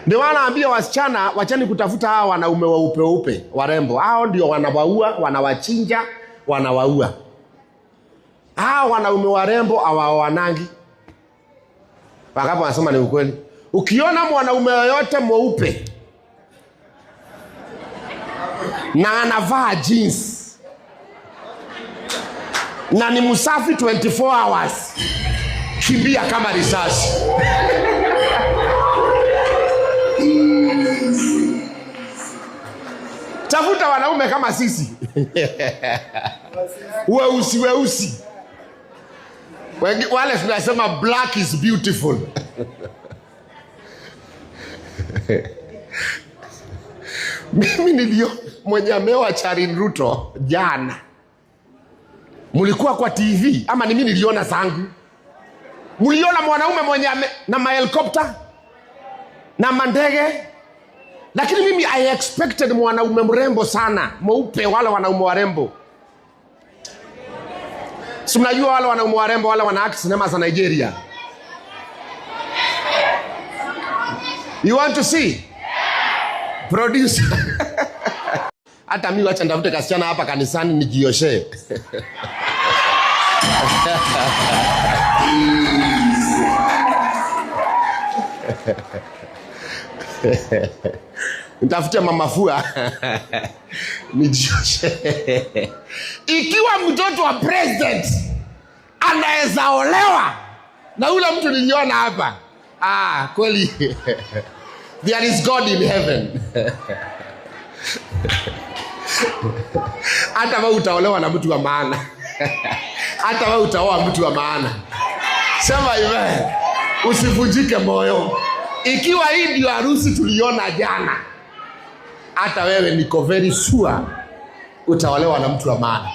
Ndio wanaambia wasichana wachani kutafuta hawa wanaume weupe warembo. Hao ndio wanawaua, wanawachinja, wanawaua. Hawa wanaume warembo hawaoanangi. Wakapo wanasema ni ukweli. Ukiona mwanaume yoyote mweupe na anavaa jeans na ni msafi 24 hours, kimbia kama risasi. Tafuta wanaume kama sisi. Weusi. Wale tunasema black is beautiful. Mimi nilio mwenye ameoa Charin Ruto jana. Mulikuwa kwa TV ama ni mimi niliona zangu? Muliona mwanaume mwenye na mahelikopta na mandege? Lakini mimi I expected mwanaume mrembo sana, mweupe, wale wanaume warembo. Si mnajua wale wanaume warembo wale wana act sinema za Nigeria? You want to see? Producer. Hata mimi wacha ndavute kasichana hapa kanisani nijioshe. Nitafutia mama fua nijioshe. Ikiwa mtoto wa president anaweza olewa na ule mtu niliona hapa, kweli there is God in heaven. Hata wewe utaolewa na mtu wa maana. Hata wewe utaoa mtu wa maana. Sema amen. Usivunjike moyo. Ikiwa hii ndio harusi tuliona jana, hata wewe niko very sure utaolewa na mtu wa maana.